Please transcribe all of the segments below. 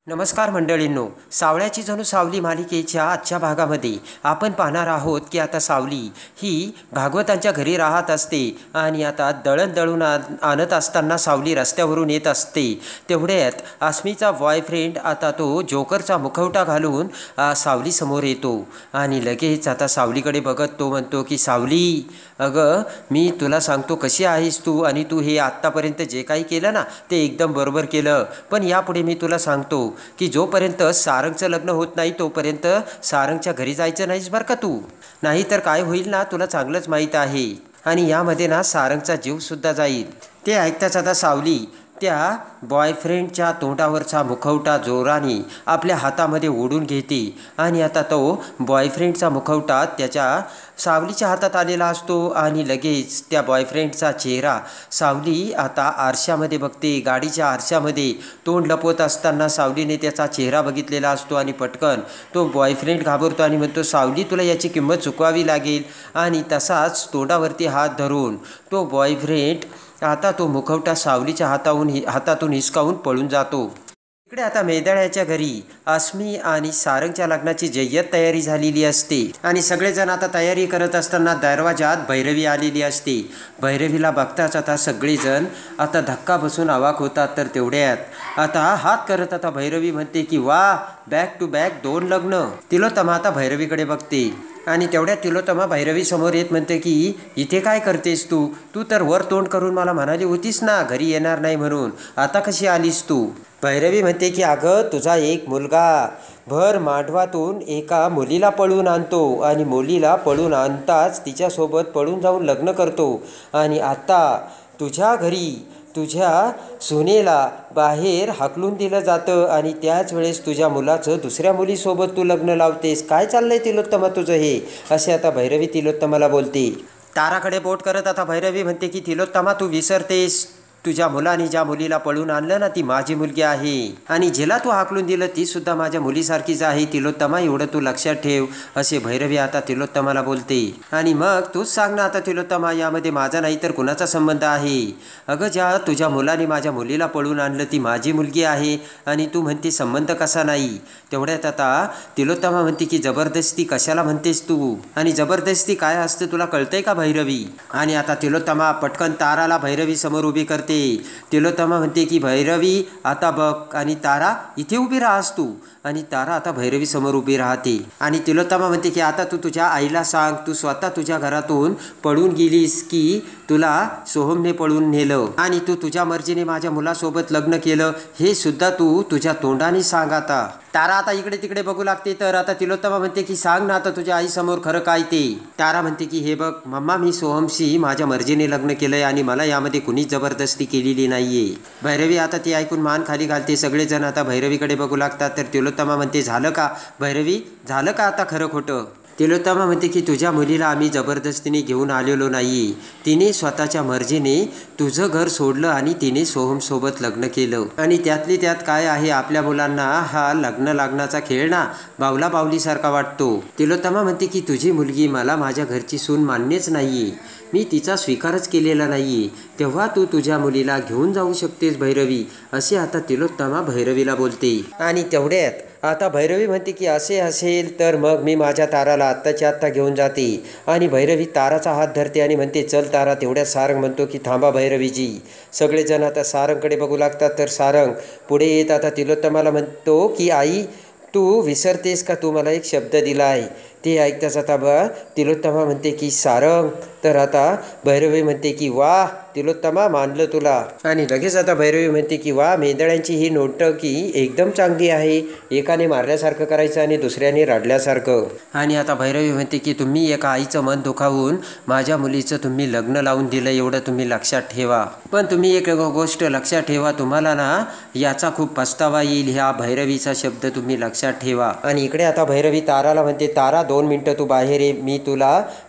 नमस्कार मंडळींनो, सावळ्याची जणू सावली मालिकेच्या आजच्या भागामध्ये आपण पाहणार आहोत की आता सावली ही भागवतांच्या घरी राहत असते आणि आता दळण दळून आणत असताना सावली रस्त्यावरून येत असते. तेवढ्यात आसमीचा बॉयफ्रेंड आता तो जोकरचा मुखवटा घालून सावलीसमोर येतो आणि लगेच आता सावलीकडे बघत तो म्हणतो की सावली, अगं मी तुला सांगतो कशी आहेस तू, आणि तू हे आत्तापर्यंत जे काही केलं ना ते एकदम बरोबर केलं, पण यापुढे मी तुला सांगतो की जोपर्यंत सारंगचं लग्न होत नाही तोपर्यंत सारंगच्या घरी जायचं नाहीस बरं का तू, नाहीतर काय होईल ना तुला चांगलंच माहीत आहे, आणि यामध्ये ना सारंगचा जीवसुद्धा जाईल. ते ऐकताच आता सावली त्या बॉयफ्रेंडच्या तोंडावरचा मुखवटा जोराने आपल्या हातामध्ये ओढून घेते आणि आता तो बॉयफ्रेंडचा मुखवटा त्याच्या सावलीच्या हातात आलेला असतो आणि लगेच त्या बॉयफ्रेंडचा चेहरा सावली आता आरशामध्ये बघते. गाडीच्या आरशामध्ये तोंड लपवत असताना सावलीने त्याचा चेहरा बघितलेला असतो आणि पटकन तो बॉयफ्रेंड घाबरतो आणि म्हणतो, सावली तुला याची किंमत चुकवावी लागेल. आणि तसाच तोंडावरती हात धरून तो बॉयफ्रेंड आता तो मुखवटा सावलीच्या हातातून हिसकावून पळून जातो. इकडे आता मेदळ्याच्या घरी आसमी आणि सारंगच्या लग्नाची जय्यत तयारी झालेली असते आणि सगळेजण आता तयारी करत असताना दरवाजात भैरवी आलेली असते. भैरवीला बघताच आता सगळेजण आता धक्का बसून अवाक होतात. तर तेवढ्यात आता हात करत आता भैरवी म्हणते की वा, बॅक टू बॅक 2 लग्न. तिलोत्तमा आता भैरवीकडे बघते आणि तेवढ्यात तिलोत्तमा भैरवी समोर येत म्हणते की इथे काय करतेस तू, तू तर वर तोंड करून मला म्हणाली होतीस ना घरी येणार नाही म्हणून, आता कशी आलीस तू. भैरवी म्हणते की अगं तुझा एक मुलगा भर मांडवातून एका मुलीला पळून आणतो आणि मुलीला पळून आणताच तिच्यासोबत पळून जाऊन लग्न करतो, आणि आता तुझ्या घरी तुझ्या सुनेला बाहेर हाकलून दिलं जातं आणि त्याच वेळेस तुझ्या मुलाचं दुसऱ्या मुलीसोबत तू लग्न लावतेस. काय चाललंय तिलोत्तमा तुझं हे, असे आता भैरवी तिलोत्तमाला बोलते. ताराकडे बोट करत आता भैरवी म्हणते की तिलोत्तमा तू विसरतेस, तुझ्या मुलाने ज्या मुलीला पळून आणलं ना ती माझी मुलगी आहे, आणि जिला तू हाकलून दिलं ती सुद्धा माझ्या मुलीसारखीच आहे तिलोत्तमा, एवढं तू लक्षात ठेव, असे भैरवी आता तिलोत्तमाला बोलते. आणि मग तूच सांग ना आता तिलोत्तमा, यामध्ये माझा नाही तर कुणाचा संबंध आहे. अगं ज्या तुझ्या मुलाने माझ्या मुलीला पळून आणलं ती माझी मुलगी आहे आणि तू म्हणते संबंध कसा नाही. तेवढ्यात आता तिलोत्तमा म्हणते की जबरदस्ती कशाला म्हणतेस तू, आणि जबरदस्ती काय असते तुला कळतंय का भैरवी. आणि आता तिलोत्तमा पटकन ताराला भैरवी समोर उभी करते. तिलोत्तमा म्हणते की भैरवी आता बघ, आणि तारा इथे उभी राहास तू, आणि तारा आता भैरवी समोर उभी राहते. आणि तिलोत्तमा म्हणते की आता तू तुझ्या आईला सांग, तू स्वतः तुझ्या घरातून पळून गेलीस की तुला सोहमने पळून नेलं आणि तू तुझ्या मर्जीने माझ्या मुलासोबत लग्न केलं, हे सुद्धा तू तुझ्या तोंडाने सांग. आता तारा आता इकडे तिकडे बघू लागते. तर आता तिलोत्तमा म्हणते की सांग ना आता तुझ्या आईसमोर खरं काय ते. तारा म्हणते की हे बघ मम्मा, मी सोहमशी माझ्या मर्जीने लग्न केलंय आणि मला यामध्ये कुणीच जबरदस्ती केलेली नाहीये. भैरवी आता ती ऐकून मान खाली घालते. सगळेजण आता भैरवीकडे बघू लागतात. तर तिलोत्तमा म्हणते झालं का भैरवी, झालं का आता खरं खोटं. तिलोत्तमा म्हणते की तुझ्या मुलीला आम्ही जबरदस्तीने घेऊन आलेलो नाही, तिने स्वतःच्या मर्जीने तुझं घर सोडलं आणि तिने सोहमसोबत लग्न केलं, आणि त्यातली त्यात काय आहे, आपल्या मुलांना हा लग्नाचा खेळ ना बावला बावलीसारखा वाटतो. तिलोत्तमा म्हणते की तुझी मुलगी मला माझ्या घरची सून मान्यच नाहीये, मी तिचा स्वीकारच केलेला नाहीये, तेव्हा तू तुझ्या मुलीला घेऊन जाऊ शकतेस भैरवी, असे आता तिलोत्तमा भैरवीला बोलते. आणि तेवढ्यात आता भैरवी म्हणते की असे असेल तर मग मी माझ्या ताराला आत्ताच्या आत्ता घेऊन जाते. आणि भैरवी ताराचा हात धरते आणि म्हणते चल तारा. तेवढ्यात सारंग म्हणतो की थांबा भैरवीजी. सगळेजण आता सारंगकडे बघू लागतात. तर सारंग पुढे येत आता तिलोत्तमाला म्हणतो की आई तू विसरतेस का, तू मला एक शब्द दिला आहे. ते ऐकताच आता तिलोत्तमा म्हणते की सारंग. तर आता भैरवी म्हणते की वा तिलोत्तमा, मानलं तुला. आणि लगेच आता भैरवी म्हणते की वा, मेंदळ्यांची ही नोटंकी एकदम चांगली आहे, एकाने मारल्यासारखं करायचं आणि दुसऱ्याने रडल्यासारखं. आणि आता भैरवी म्हणते की तुम्ही एका आईचं मन दुखावून माझ्या मुलीचं तुम्ही लग्न लावून दिलं, एवढं तुम्ही लक्षात ठेवा. पण तुम्ही एक गोष्ट लक्षात ठेवा, तुम्हाला ना याचा खूप पस्तावा येईल, ह्या भैरवीचा शब्द तुम्ही लक्षात ठेवा. आणि इकडे आता भैरवी ताराला म्हणते तारा 2 मिनटं तू बाहेर ये,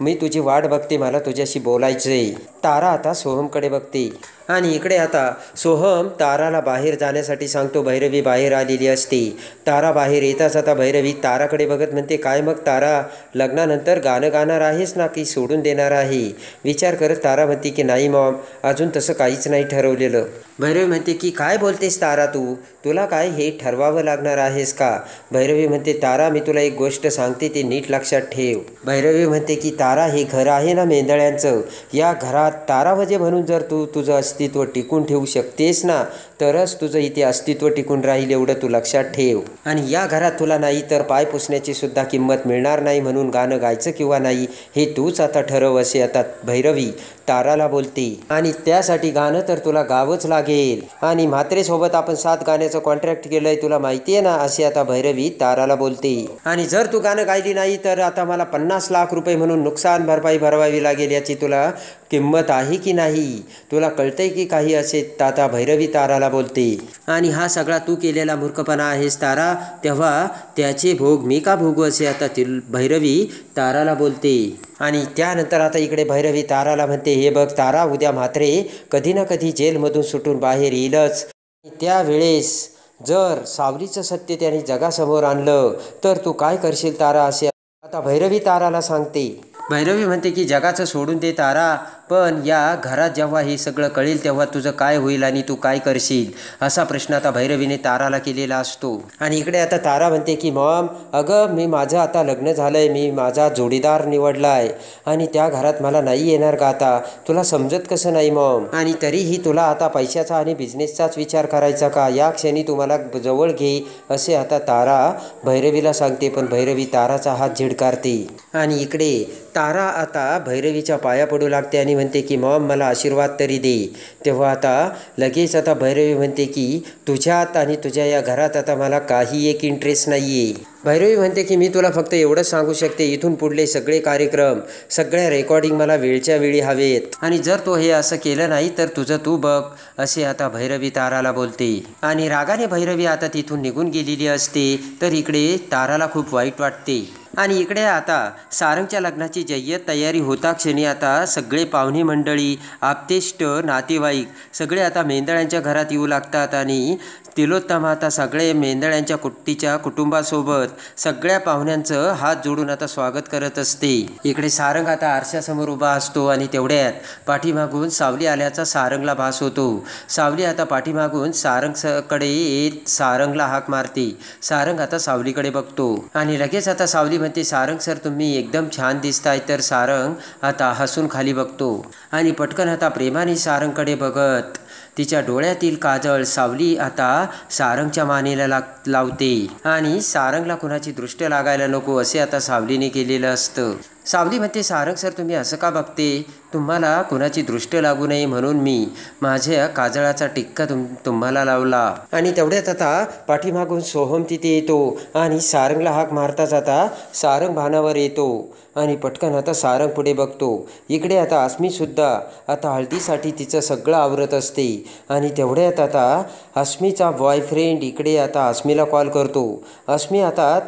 मी तुझी वाट बघते, मला तुझ्याशी बोलायचंय. तारा आता सोहमकडे बघते. आणि इकडे आता सोहम ताराला बाहेर जाण्यासाठी सांगतो. भैरवी बाहेर आलेली असते. तारा बाहेर येताच आता भैरवी ताराकडे बघत म्हणते काय मग तारा, लग्नानंतर गाणं गाणार आहेस ना की सोडून देणार आहे. विचार करत तारा म्हणते की नाही मॉम, अजून तसं काहीच नाही ठरवलेलं. भैरवी म्हणते की काय बोलतेस तारा तू, तुला काय हे ठरवावं लागणार आहेस का? भैरवी म्हणते तारा मी तुला एक गोष्ट सांगते ते नीट लक्षात ठेव. भैरवी म्हणते की तारा हे घर आहे ना मेंदळ्यांचं, या घरात तारावजे म्हणून जर तू तुझं अस्तित्व टिकून ठेवू शकतेस ना तरच तुझं इथे अस्तित्व टिकून राहील, एवढं तू लक्षात ठेव. आणि या घरात तुला नाही तर पाय पुसण्याची सुद्धा किंमत मिळणार नाही, म्हणून गाणं गायचं किंवा नाही हे तूच आता ठरव, असे आता भैरवी ताराला बोलते. आणि त्यासाठी गाणं तर तुला गावंच लागेल. आणि म्हात्रेसोबत आपण 7 गाण्याचं कॉन्ट्रॅक्ट केलंय तुला माहिती आहे ना, असे आता भैरवी ताराला बोलते. आणि जर तू गाणं गायली नाही तर आता मला 50 लाख रुपये म्हणून नुकसान भरपाई भरवावी लागेल, याची तुला किंमत आहे की नाही, तुला कळतंय की काही, असे आता भैरवी ताराला बोलते. आणि हा सगळा तू केलेला मूर्खपणा आहेस तारा, तेव्हा त्याचे भोग मी का भोगू, असे आता भैरवी ताराला बोलते. आणि त्यानंतर आता इकडे भैरवी ताराला म्हणते हे बघ तारा, उद्या म्हात्रे कधी ना कधी जेलमधून सुटून बाहेर येईलच. त्यावेळेस जर सावलीचं सत्य त्याने जगासमोर आणलं तर तू काय करशील तारा, असे आता भैरवी ताराला सांगते. भैरवी म्हणते की जगाचं सोडून दे तारा, पण या घरात जेव्हा हे सगळं कळेल तेव्हा तुझं काय होईल आणि तू काय करशील, असा प्रश्न आता भैरवीने ताराला केलेला असतो. आणि इकडे आता तारा म्हणते की मॉम अगं मी माझं आता लग्न झालंय, मी माझा जोडीदार निवडलाय आणि त्या घरात मला नाही येणार का आता, तुला समजत कसं नाही मॉम, आणि तरीही तुला आता पैशाचा आणि बिझनेसचाच विचार करायचा का, या क्षणी तुम्हाला जवळ घे, असे आता तारा भैरवीला सांगते. पण भैरवी ताराचा हात झिडकारते. आणि इकडे तारा आता भैरवीच्या पाया पडू लागते आणि म्हणते की मॉम मला आशीर्वाद तरी दे. तेव्हा आता लगेच आता भैरवी म्हणते की तुझ्यात आणि तुझ्या या घरात आता मला काही एक इंटरेस्ट नाही आहे. भैरवी म्हणते की मी तुला फक्त एवढंच सांगू शकते, इथून पुढले सगळे कार्यक्रम सगळ्या रेकॉर्डिंग मला वेळच्या वेळी हवेत, आणि जर तो हे असं केलं नाही तर तुझं तू बघ, असे आता भैरवी ताराला बोलते. आणि रागाने भैरवी आता तिथून निघून गेलेली असते. तर इकडे ताराला खूप वाईट वाटते. आणि इकडे आता सारंगच्या लग्नाची जय्यत तयारी होता क्षणी आता सगळे पाहुणे मंडळी, आप्तेष्ट, नातेवाईक सगळे आता मेंदळ्यांच्या घरात येऊ लागतात. आणि तिलोत्तम आता सगळे मेंदळ्यांच्या कुट्टीच्या कुटुंबासोबत सगळ्या पाहुण्यांचं हात जोडून आता स्वागत करत असते. इकडे सारंग आता आरशासमोर उभा असतो आणि तेवढ्यात पाठीमागून सावली आल्याचा सारंगला भास होतो. सावली आता पाठीमागून सारंगकडे येत सारंगला हाक मारते. सारंग आता सावलीकडे बघतो आणि लगेच आता सावली म्हणते सारंग सर तुम्ही एकदम छान दिसताय. तर सारंग आता हसून खाली बघतो आणि पटकन आता प्रेमाने सारंगकडे बघत तिच्या डोळ्यातील काजळ सावली आता सारंगच्या मानेला लावते. आणि सारंगला कुणाची दृष्ट लागायला नको असे आता सावलीने केलेलं असतं. सावली म्हणते सारंग सर तुम्ही असं का बघते, तुम्हाला कुणाची दृष्ट लागू नये म्हणून मी माझ्या काजळाचा टिक्का तुम्हाला लावला. आणि तेवढ्यात आता पाठीमागून सोहम तिथे येतो आणि सारंगला हाक मारताच आता सारंग भानावर येतो आणि पटकन आता सारंग पुढे बघतो. इकडे आता अस्मीसुद्धा आता हळदीसाठी तिचं सगळं आवरत असते. आणि तेवढ्यात आता अस्मीचा बॉयफ्रेंड इकडे आता अस्मीला कॉल करतो. अस्मी आता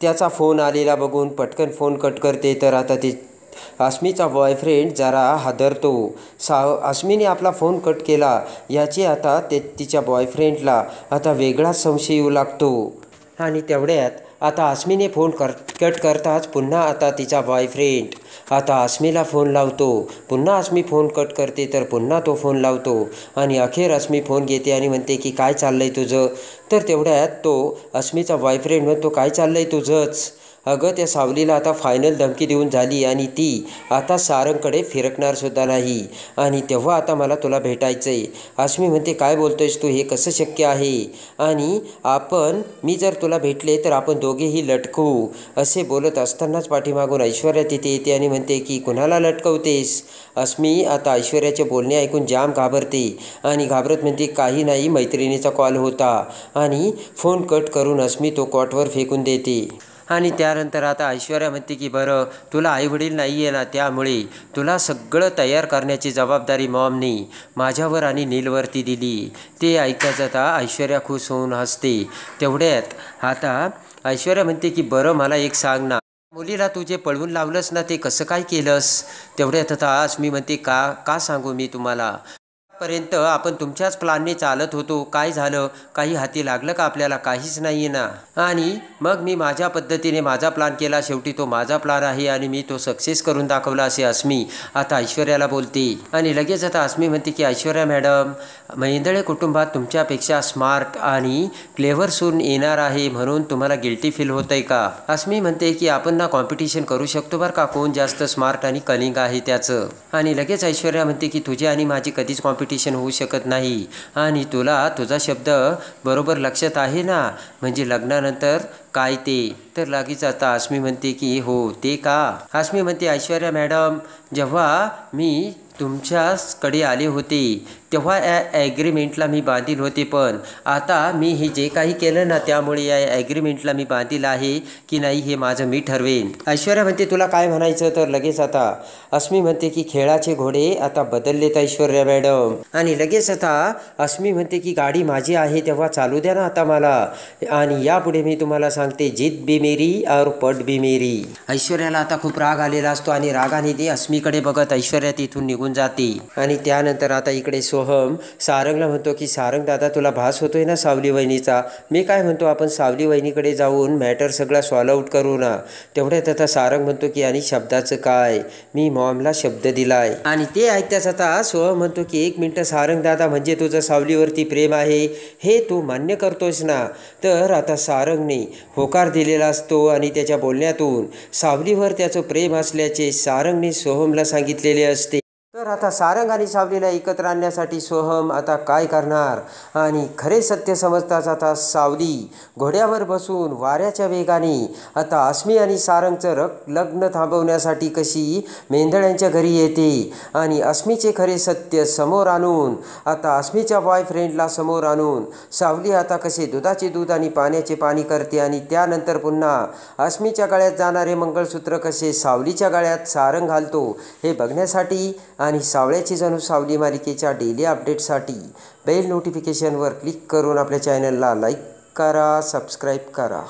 त्याचा फोन आलेला बघून पटकन फोन कट करते. तर आता ती अस्मीचा बॉयफ्रेंड जरा हादरतो. अस्मीने आपला फोन कट केला याची आता तिच्या बॉयफ्रेंडला आता वेगळाच संशय येऊ लागतो. आणि तेवढ्यात आता अस्मीने फोन कट करताच पुन्हा आता तिचा बॉयफ्रेंड आता अस्मीला फोन लावतो. पुन्हा अस्मी फोन कट करते तर पुन्हा तो फोन लावतो आणि अखेर अस्मी फोन घेते आणि म्हणते की काय चाललंय तुझं. तर तेवढ्यात तो अस्मीचा बॉयफ्रेंड म्हणतो काय चाललंय तुझंच, अगं त्या सावलीला आता फायनल धमकी देऊन झाली आणि ती आता सारंगकडे फिरकणारसुद्धा नाही आणि तेव्हा आता मला तुला भेटायचं आहे. अस्मी म्हणते काय बोलतोयस तू, हे कसं शक्य आहे, आणि मी जर तुला भेटले तर आपण दोघेही लटकू. असे बोलत असतानाच पाठीमागून ऐश्वर्या तिथे येते आणि म्हणते की कुणाला लटकवतेस. अस्मी आता ऐश्वर्याचे बोलणे ऐकून जाम घाबरते आणि घाबरत म्हणते काही नाही मैत्रिणीचा कॉल होता, आणि फोन कट करून अस्मी तो कॉटवर फेकून देते. आणि त्यानंतर आता ऐश्वर्या म्हणते की बरं तुला आईवडील नाही आहे ना, त्यामुळे तुला सगळं तयार करण्याची जबाबदारी मॉमनी माझ्यावर आणि नीलवरती दिली. ते ऐकताच आता ऐश्वर्या खुश होऊन हसते. तेवढ्यात आता ऐश्वर्या म्हणते की बरं मला एक सांग ना, मुलीला तू जे पळवून लावलंस ना ते कसं काय केलंस. तेवढ्यात आता अस्मी म्हणते का सांगू मी तुम्हाला, आजपर्यंत आपण तुमच्याच प्लॅनने चालत होतो. काय झालं? काही हाती लागलं का आपल्याला? काहीच नाही आहे ना. आणि मग मी माझ्या पद्धतीने माझा प्लॅन केला. शेवटी तो माझा प्लॅन आहे आणि मी तो सक्सेस करून दाखवला असे अस्मी आता ऐश्वर्याला बोलते. आणि लगेच आता अस्मी म्हणते की ऐश्वर्या मॅडम, मेंदळे कुटुंबात तुमच्यापेक्षा स्मार्ट आणि क्लेव्हर सून येणार आहे म्हणून तुम्हाला गिल्टी फील होतंय का? अस्मी म्हणते की आपण ना कॉम्पिटिशन करू शकतो बरं का, कोण जास्त स्मार्ट आणि कलिंग आहे त्याचं. आणि लगेच ऐश्वर्या म्हणते की तुझी आणि माझी कधीच कॉम्पिटिशन होऊ शकत नाही. आणि तुला तुझा शब्द बरोबर लक्षात आहे ना, म्हणजे लग्नानंतर काय ते. तर लगेच आता अस्मी म्हणते की हो ते का? अस्मी म्हणते ऐश्वर्या मॅडम, जेव्हा मी तुमच्याकडे आले होते तेव्हा या ॲग्रीमेंटला मी बांधील होते, पण आता मी हे जे काही केलं ना त्यामुळे या ॲग्रीमेंटला मी बांधील आहे की नाही हे माझं मी ठरवेन. ऐश्वर्या म्हणते तुला काय म्हणायचं? तर लगेच आता अस्मी म्हणते की खेळाचे घोडे आता बदललेत ऐश्वर्या मॅडम. आणि लगेच आता अस्मी म्हणते की गाडी माझी आहे तेव्हा चालू द्या ना आता मला, आणि यापुढे मी तुम्हाला सांगते जिद बी मेरी और पट बी मेरी. ऐश्वर्याला आता खूप राग आलेला असतो आणि रागाने ती अस्मीकडे बघत ऐश्वर्या तिथून निघून जाते. आणि त्यानंतर आता इकडे सोहम सारंगला म्हणतो की सारंग दादा तुला भास होतोय ना सावली वहिनीचा? मी काय म्हणतो आपण सावली वहिनीकडे जाऊन मॅटर सगळा सॉल्व आउट करू ना. तेवढ्यात आता सारंग म्हणतो की आणि शब्दाचं काय, मी मॉमला शब्द दिलाय. आणि ते ऐकताच आता सोहम म्हणतो की एक मिनटं सारंग दादा, म्हणजे तुझं सावलीवरती प्रेम आहे हे तू मान्य करतोस ना? तर आता सारंगने होकार दिलेला असतो आणि त्याच्या बोलण्यातून सावलीवर त्याचं प्रेम असल्याचे सारंगने सोहमला सांगितलेले असते. तर आता सारंग आणि सावलीला एकत्र आणण्यासाठी सोहम आता काय करणार? आणि खरे सत्य समजताच आता सावली घोड्यावर बसून वाऱ्याच्या वेगाने आता अस्मी आणि सारंगचं लग्न थांबवण्यासाठी कशी मेंदळ्यांच्या घरी येते. आणि अस्मीचे खरे सत्य समोर आणून आता अस्मीच्या बॉयफ्रेंडला समोर आणून सावली आता कसे दुधाचे दूध आणि पाण्याचे पाणी करते. आणि त्यानंतर पुन्हा अस्मीच्या गळ्यात जाणारे मंगळसूत्र कसे सावलीच्या गळ्यात सारंग घालतो हे बघण्यासाठी आणि सावळ्याची जणू सावली मालिकेच्या डेली अपडेटसाठी बेल नोटिफिकेशनवर क्लिक करून आपल्या चॅनलला लाईक करा, सबस्क्राईब करा.